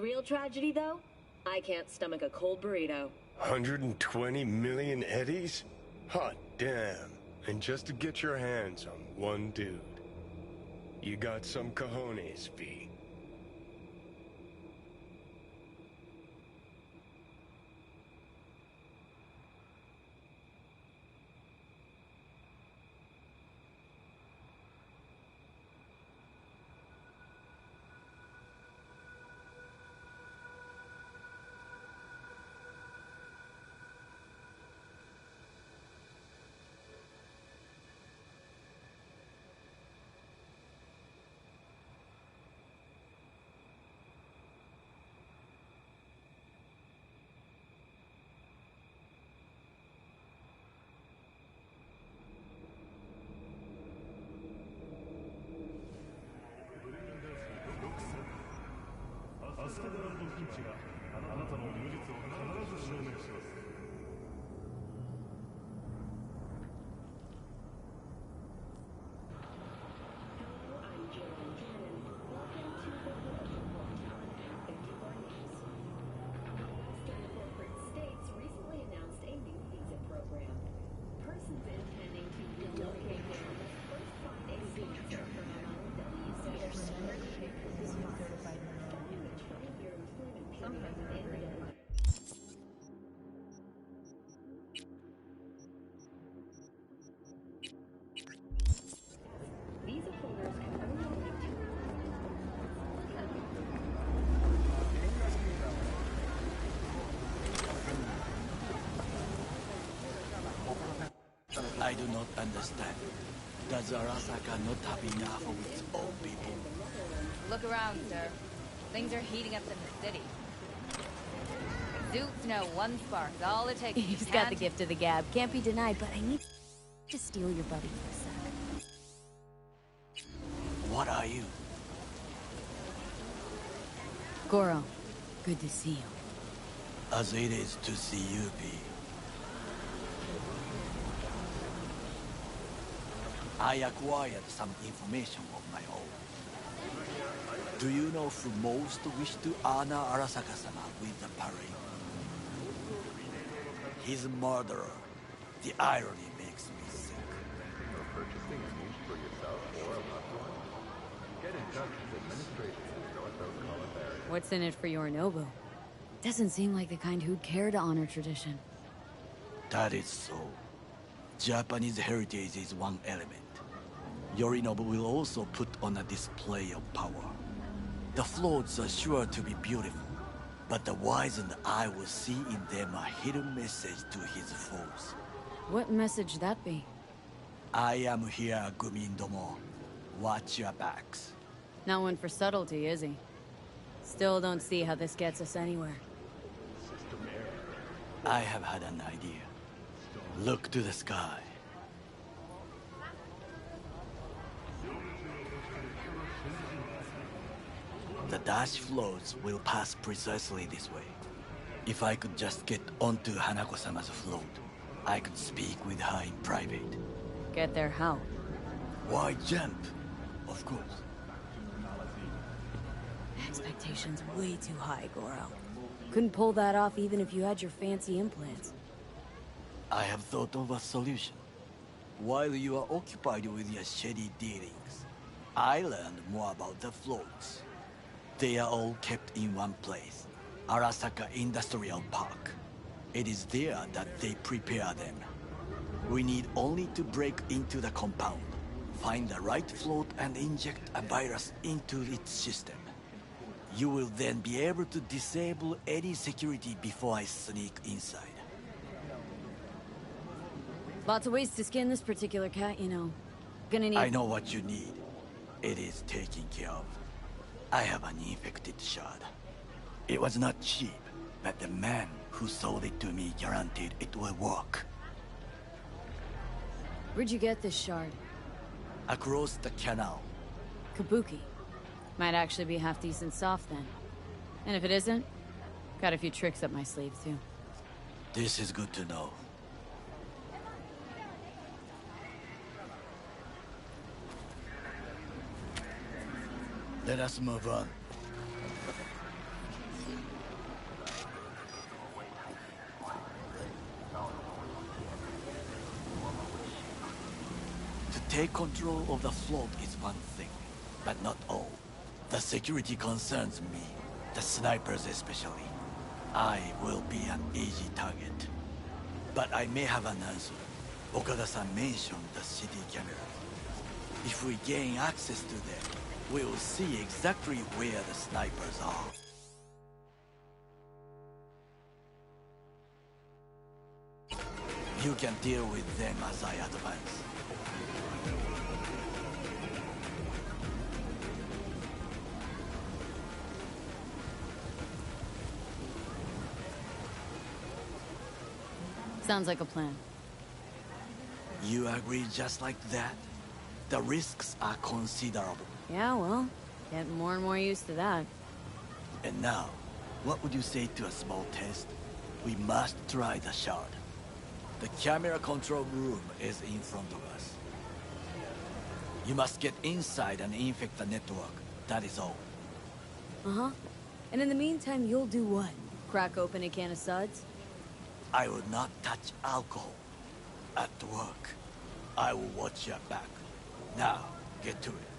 real tragedy, though? I can't stomach a cold burrito. 120 million eddies? Hot damn. And just to get your hands on one dude. You got some cojones, V. I do not understand. Does Arasaka not have enough of its own people? Look around, sir. Things are heating up in the city. Zoots know one spark is all it takes. He's got the gift of the gab. Can't be denied, but I need to steal your buddy for a sec. What are you? Goro, good to see you. As it is to see you, B. I acquired some information of my own. Do you know who most wish to honor Arasaka-sama with the parade? His murderer. The irony makes me sick. Purchasing a niche for yourself or a loved one? Get in touch with administration in North Coast area. What's in it for Yorinobu? Doesn't seem like the kind who'd care to honor tradition. That is so. Japanese heritage is one element. Yorinobu will also put on a display of power. The floats are sure to be beautiful, but the wizened eye will see in them a hidden message to his foes. What message that be? I am here, Gumindomo. Watch your backs. Not one for subtlety, is he? Still don't see how this gets us anywhere. I have had an idea. Look to the sky. The dash floats will pass precisely this way. If I could just get onto Hanako-sama's float, I could speak with her in private. Get there how? Why jump? Of course. Expectations way too high, Goro. Couldn't pull that off even if you had your fancy implants. I have thought of a solution. While you are occupied with your shady dealings, I learned more about the floats. They are all kept in one place, Arasaka Industrial Park. It is there that they prepare them. We need only to break into the compound, find the right float and inject a virus into its system. You will then be able to disable any security before I sneak inside. Lots of ways to skin this particular cat, you know. Gonna need... I know what you need. It is taken care of. I have an infected shard. It was not cheap, but the man who sold it to me guaranteed it will work. Where'd you get this shard? Across the canal. Kabuki. Might actually be half decent soft then. And if it isn't, got a few tricks up my sleeve too. This is good to know. Let us move on. take control of the float is one thing, but not all. The security concerns me, the snipers especially. I will be an easy target. But I may have an answer. Okada-san mentioned the city cameras. If we gain access to them, we will see exactly where the snipers are. You can deal with them as I advance. Sounds like a plan. You agree just like that? The risks are considerable. Yeah, well, getting more and more used to that. And now, what would you say to a small test? We must try the shard. The camera control room is in front of us. You must get inside and infect the network. That is all. Uh-huh. And in the meantime, you'll do what? Crack open a can of suds? I will not touch alcohol. At work. I will watch your back. Now, get to it.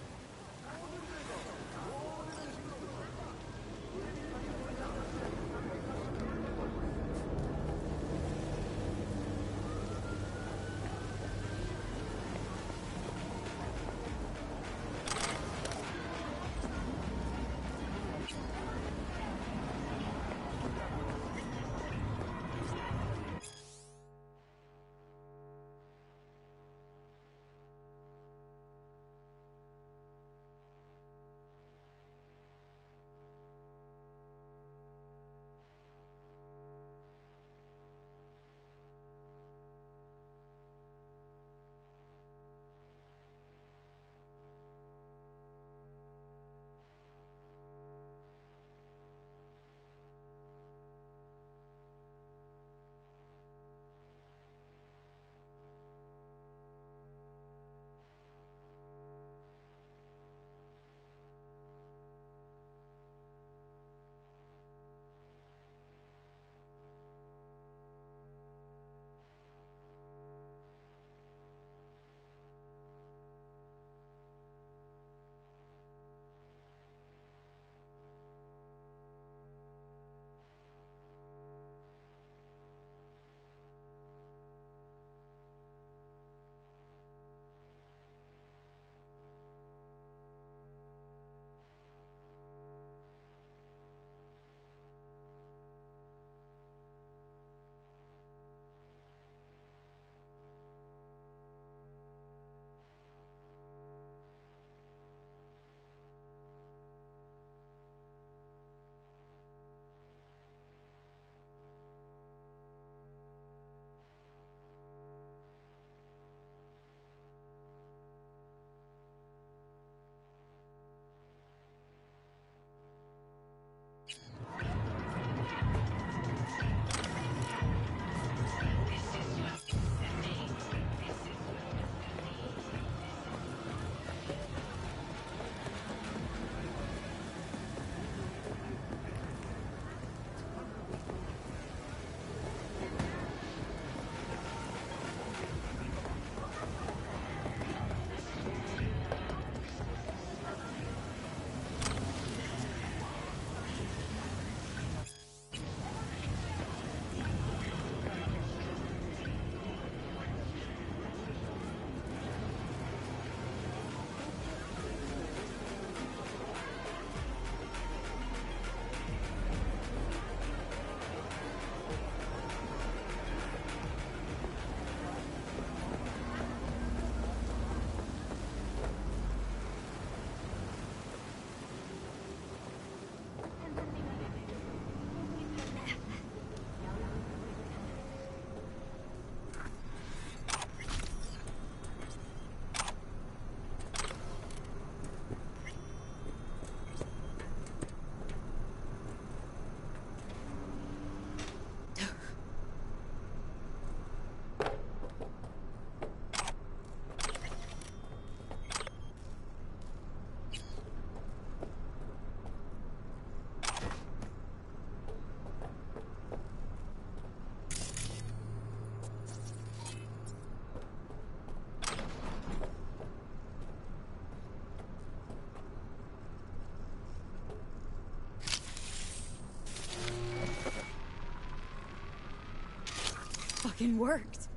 fucking worked.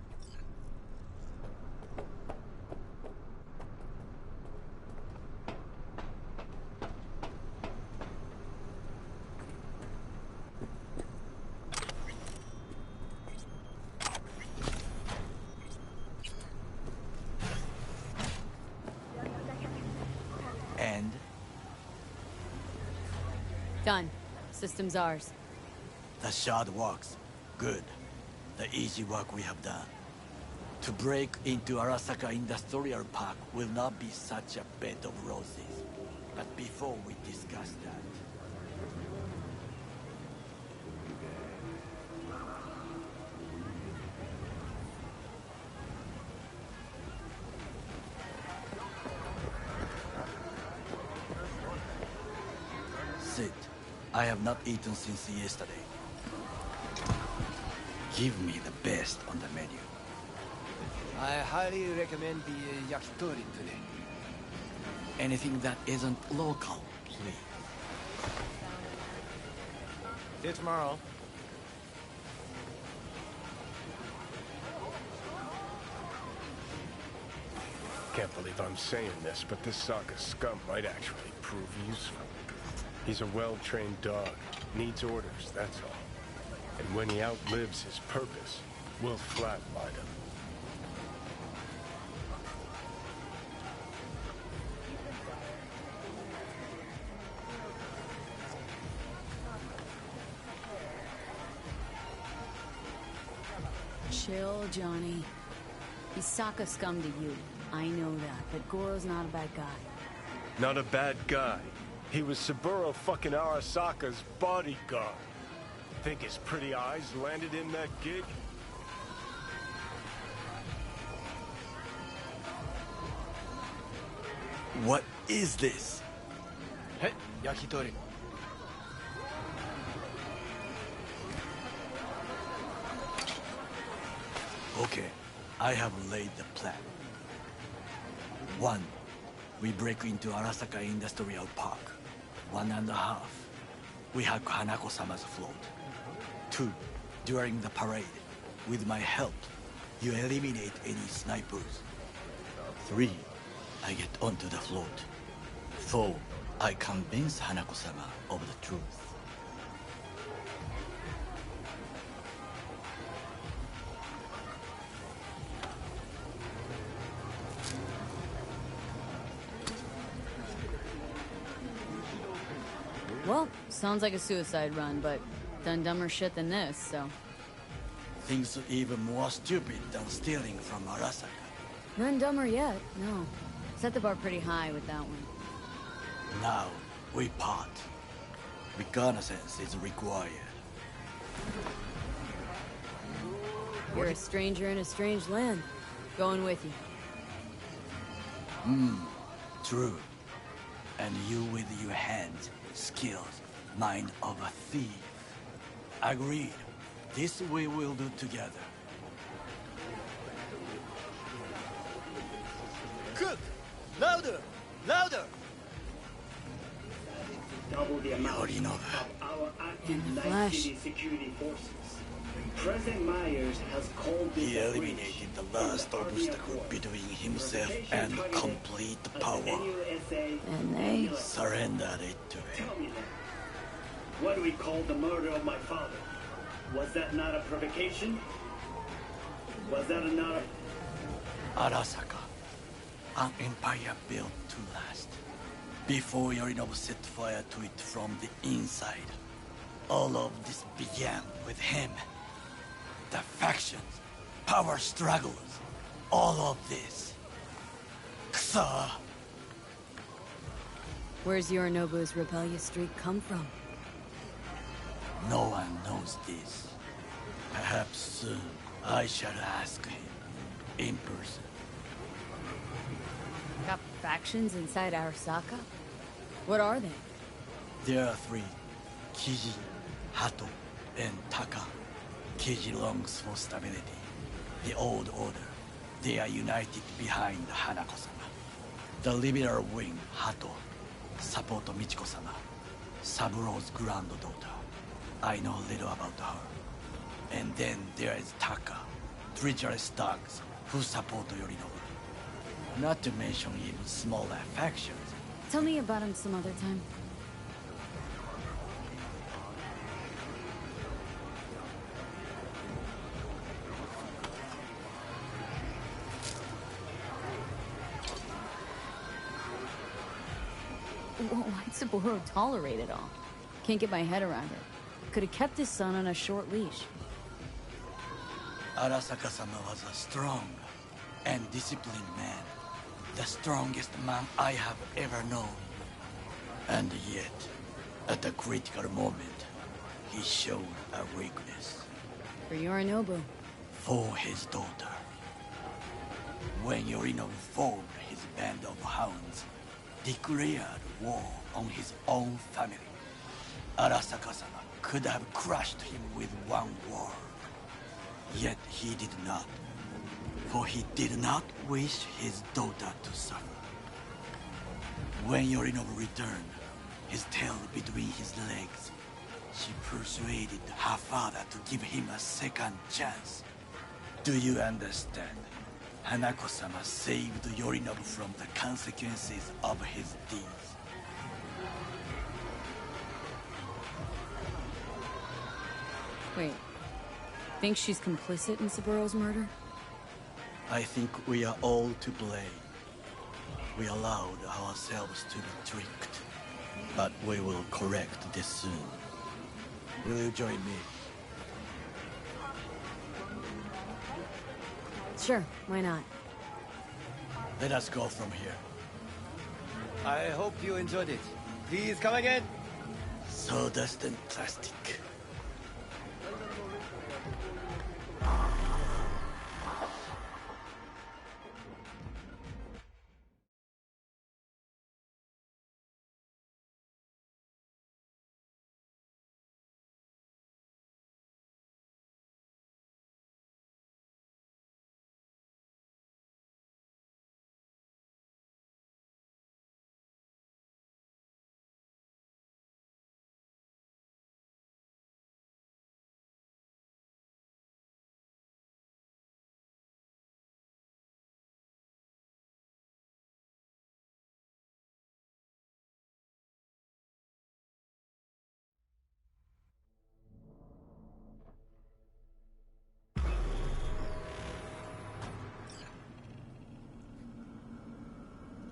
And Done. System's ours. the shard works. Good. The easy work we have done. To break into Arasaka Industrial Park will not be such a bed of roses. But before we discuss that... Sit. I have not eaten since yesterday. Give me the best on the menu. I highly recommend the yakitori today. Anything that isn't local, please. See you tomorrow. Can't believe I'm saying this, but this Sokka scum might actually prove useful. He's a well-trained dog. Needs orders, that's all. And when he outlives his purpose, we'll flatline him. Chill, Johnny. He's Sokka scum to you. I know that, but Goro's not a bad guy. Not a bad guy. He was Saburo fucking Arasaka's bodyguard. Think his pretty eyes landed in that gig? What is this? Hey, yakitori. Okay, I have laid the plan. 1. We break into Arasaka Industrial Park. 1.5. We hack Hanako-sama's float. 2. During the parade, with my help, you eliminate any snipers. 3. I get onto the float. 4. I convince Hanako-sama of the truth. Well, sounds like a suicide run, but done dumber shit than this, so... Things are even more stupid than stealing from Arasaka. None dumber yet, no. Set the bar pretty high with that one. Now, we part. Reconnaissance is required. You're a stranger in a strange land. Going with you. True. And you with your hands, skills, mind of a thief. Agreed. This we will do together. Cook! Louder! Louder! Double the amount Yorinobu. of our active In the Night flesh. City security forces. President Myers has called this He a eliminated breach the last of the Army obstacle Accord. between himself and complete But power. NUSA And they... Surrendered it to him. Tell me that. What do we call the murder of my father? Was that not a provocation? Was that not a... Arasaka, an empire built to last. Before Yorinobu set fire to it from the inside. All of this began with him. The factions, power struggles, all of this. Ksa! Where's Yorinobu's rebellious streak come from? No one knows this. Perhaps soon I shall ask him in person. Got factions inside Arasaka? What are they? There are 3. Kiji, Hato, and Taka. Kiji longs for stability. The old order. They are united behind Hanako-sama. The liberal wing, Hato, support Michiko-sama, Saburo's granddaughter. I know little about her. And then there is Taka, treacherous thugs who support Yorinobu. Not to mention even smaller factions. Tell me about him some other time. Why'd Saburo tolerate it all? Can't get my head around it. Could have kept his son on a short leash. Arasaka-sama was a strong and disciplined man. The strongest man I have ever known. And yet, at a critical moment, he showed a weakness. For Yorinobu. For his daughter. When Yorinobu formed his band of hounds, declared war on his own family, Arasaka-sama could have crushed him with one word. Yet he did not. For he did not wish his daughter to suffer. When Yorinobu returned, his tail between his legs, she persuaded her father to give him a second chance. Do you understand? Hanako-sama saved Yorinobu from the consequences of his deeds. Wait. Think she's complicit in Saburo's murder? I think we are all to blame. We allowed ourselves to be tricked. But we will correct this soon. Will you join me? Sure, why not? Let us go from here. I hope you enjoyed it. Please come again. Sawdust and plastic.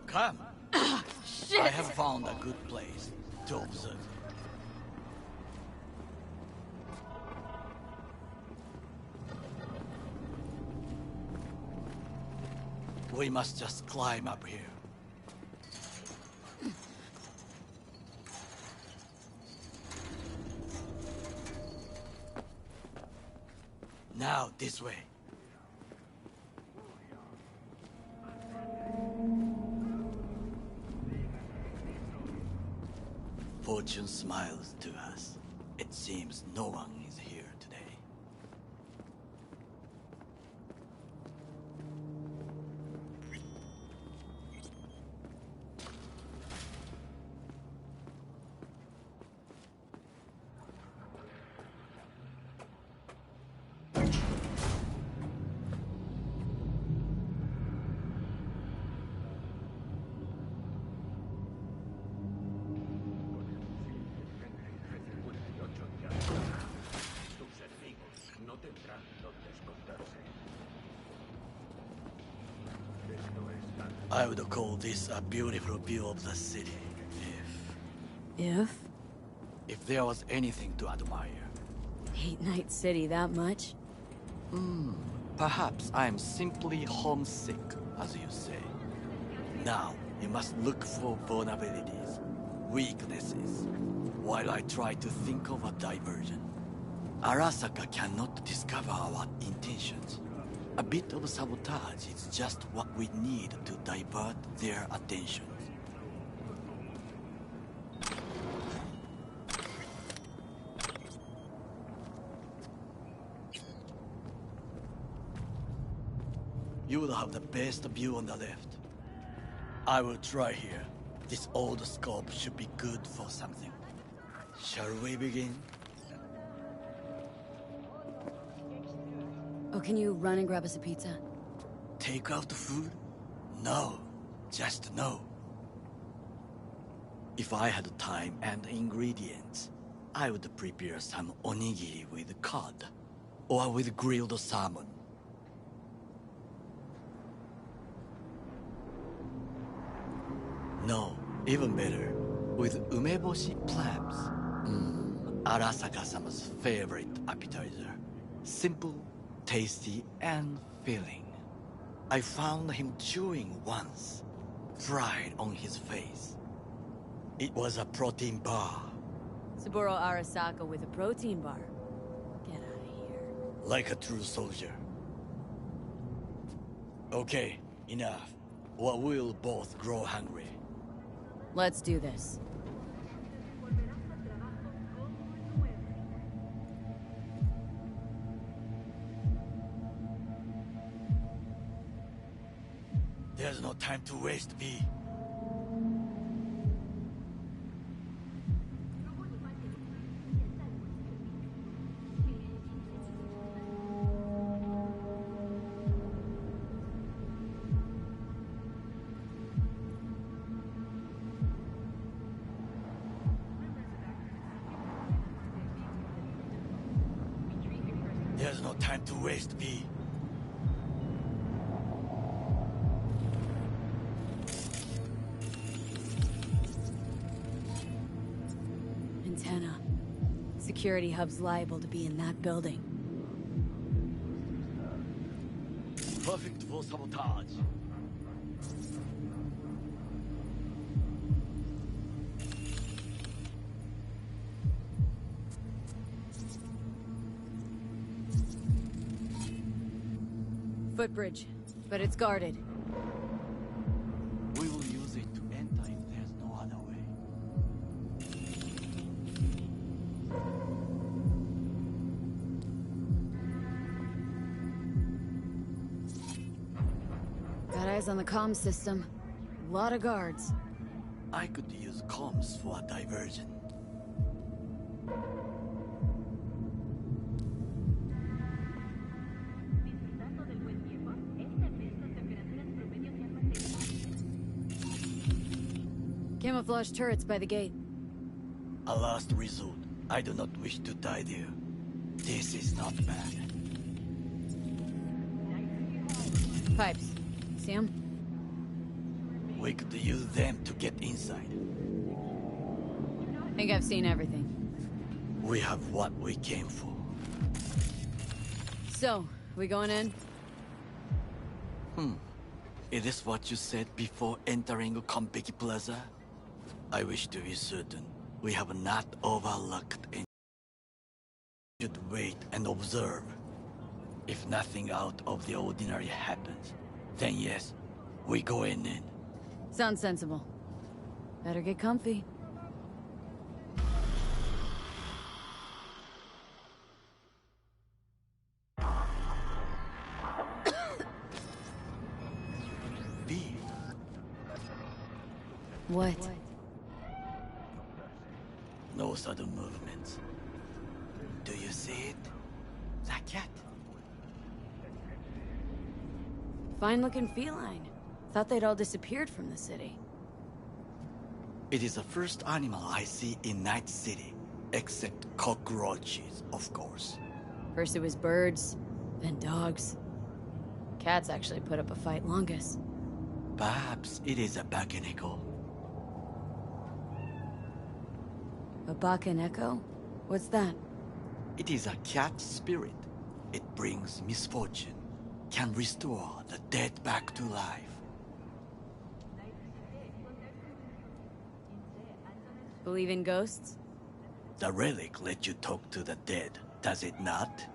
Come. Shit! I have found a good place to observe. We must just climb up here. Now, this way. Fortune smiles to us. It seems no one is here today. I would call this a beautiful view of the city, If? if there was anything to admire. Hate Night City that much? Perhaps I'm simply homesick, as you say. Now, you must look for vulnerabilities, weaknesses, while I try to think of a diversion. Arasaka cannot discover our intentions. A bit of sabotage is just what we need to divert their attentions. You will have the best view on the left. I will try here. This old scope should be good for something. Shall we begin? Oh, can you run and grab us a pizza? Take out food? No. Just no. If I had time and ingredients, I would prepare some onigiri with cod, or with grilled salmon. No, even better, with umeboshi clams. Arasaka-sama's favorite appetizer. Simple, tasty, and filling. I found him chewing once, pride on his face. It was a protein bar. Saburo Arasaka with a protein bar. Get out of here. Like a true soldier. Okay, enough. Or we'll both grow hungry. Let's do this. There's no time to waste, V. There's no time to waste, V. Antenna. Security hub's liable to be in that building. Perfect for sabotage. Footbridge, but it's guarded. We will use it to enter if there's no other way. Got eyes on the comm system. A lot of guards. I could use comms for a diversion. Camouflage turrets by the gate. A last resort. I do not wish to die there. This is not bad. Pipes. See 'em? We could use them to get inside. Think I've seen everything. We have what we came for. So, we going in? Is this what you said before entering Konpeki Plaza? I wish to be certain we have not overlooked and should wait and observe. If nothing out of the ordinary happens, then yes, we go in. Sounds sensible. Better get comfy. B. What? No sudden movements. Do you see it? That cat. Fine-looking feline. Thought they'd all disappeared from the city. It is the first animal I see in Night City, except cockroaches, of course. First it was birds, then dogs. Cats actually put up a fight longest. Perhaps it is a bakeneko. A Bakaneko? What's that? It is a cat spirit. It brings misfortune, can restore the dead back to life. Believe in ghosts? The relic let you talk to the dead, does it not?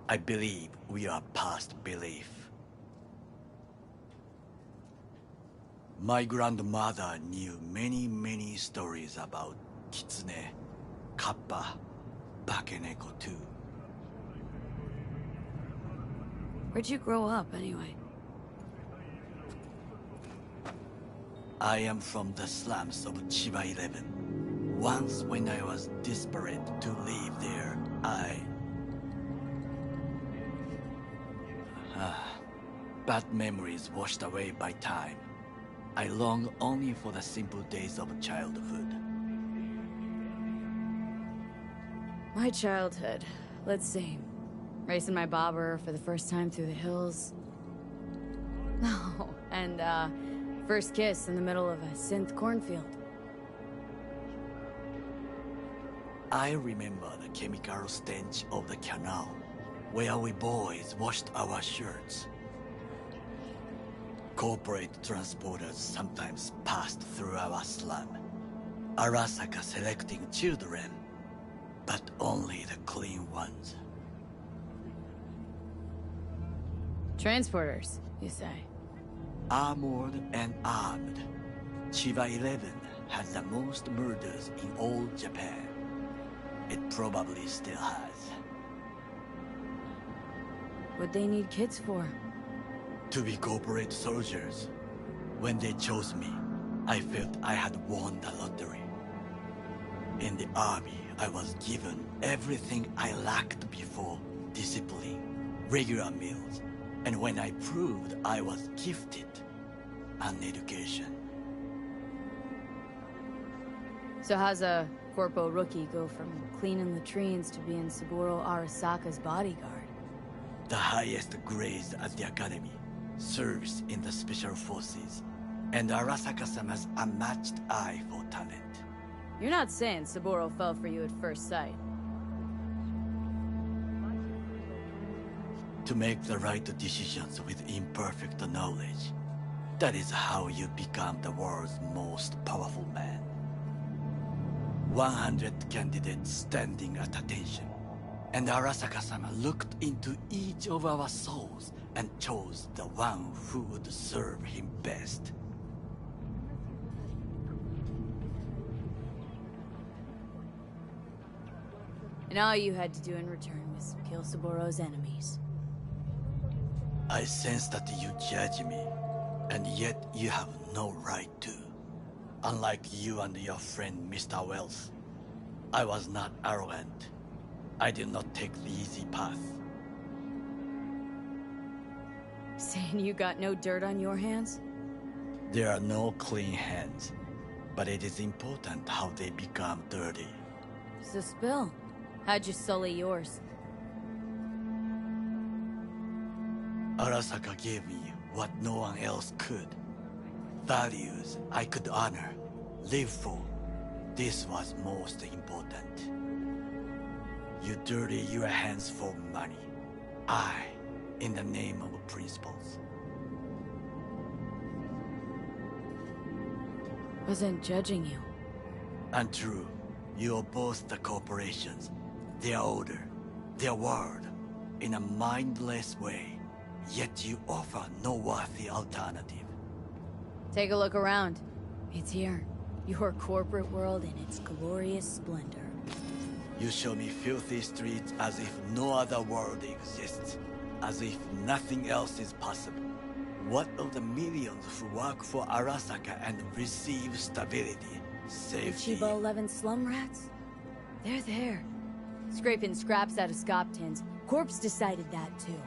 I believe we are past belief. My grandmother knew many stories about Kitsune, Kappa, Bakeneko too. Where'd you grow up, anyway? I am from the slums of Chiba 11. Once when I was desperate to live there, bad memories washed away by time, I long only for the simple days of childhood. My childhood. Let's see. Racing my bobber for the first time through the hills. Oh, and, first kiss in the middle of a synth cornfield. I remember the chemical stench of the canal, where we boys washed our shirts. Corporate transporters sometimes passed through our slum. Arasaka selecting children, but only the clean ones. Transporters, you say? Armored and armed. Chiba 11 has the most murders in all Japan. It probably still has. What they need kids for? To be corporate soldiers. When they chose me, I felt I had won the lottery. In the army, I was given everything I lacked before: discipline, regular meals, and when I proved I was gifted, an education. So how's a corpo rookie go from cleaning latrines to being Saburo Arasaka's bodyguard? The highest grades at the academy, service in the special forces, and Arasaka-sama's unmatched eye for talent. You're not saying Saburo fell for you at first sight. To make the right decisions with imperfect knowledge, that is how you become the world's most powerful man. 100 candidates standing at attention, and Arasaka-sama looked into each of our souls and chose the one who would serve him best. And all you had to do in return was kill Saburo's enemies. I sense that you judge me, and yet you have no right to. Unlike you and your friend Mr. Wells, I was not arrogant. I did not take the easy path. Saying you got no dirt on your hands? There are no clean hands, but it is important how they become dirty. So spill. How'd you sully yours? Arasaka gave me what no one else could. Values I could honor, live for. This was most important. You dirty your hands for money. I, in the name of principles. Wasn't judging you. Untrue. You oppose the corporations, their order, their word, in a mindless way. Yet you offer no worthy alternative. Take a look around. It's here. Your corporate world in its glorious splendor. You show me filthy streets as if no other world exists. As if nothing else is possible. What of the millions who work for Arasaka and receive stability, safety? Chiba 11 slum rats? They're there. Scraping scraps out of scop tins. Corpse decided that too.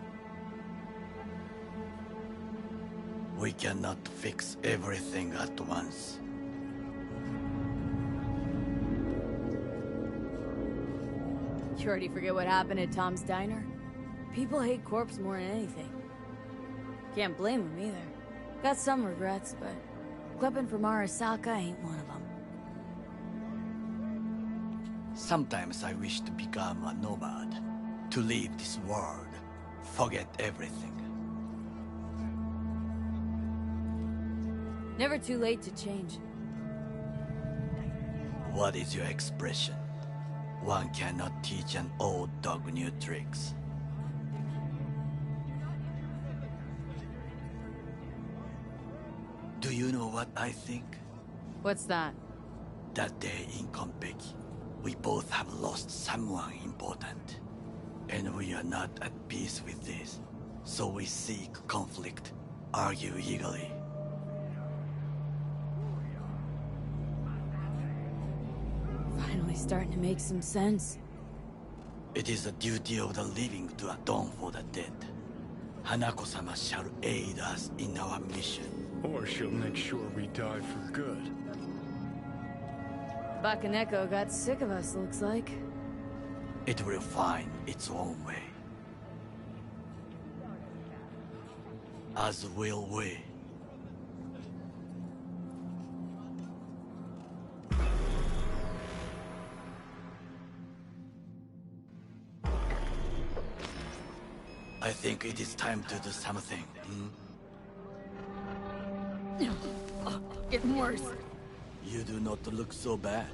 We cannot fix everything at once. You already forget what happened at Tom's Diner? People hate Corpse more than anything. Can't blame them either. Got some regrets, but clipping from Arasaka ain't one of them. Sometimes I wish to become a nomad. To leave this world. Forget everything. Never too late to change. What is your expression? One cannot teach an old dog new tricks. Do you know what I think? What's that? That day in Konpeki, we both have lost someone important. And we are not at peace with this. So we seek conflict, argue eagerly. Finally starting to make some sense. It is the duty of the living to atone for the dead. Hanako-sama shall aid us in our mission. Or she'll make sure we die for good. Bakaneko got sick of us, looks like. It will find its own way. As will we. I think it is time to do something. Getting worse. You do not look so bad.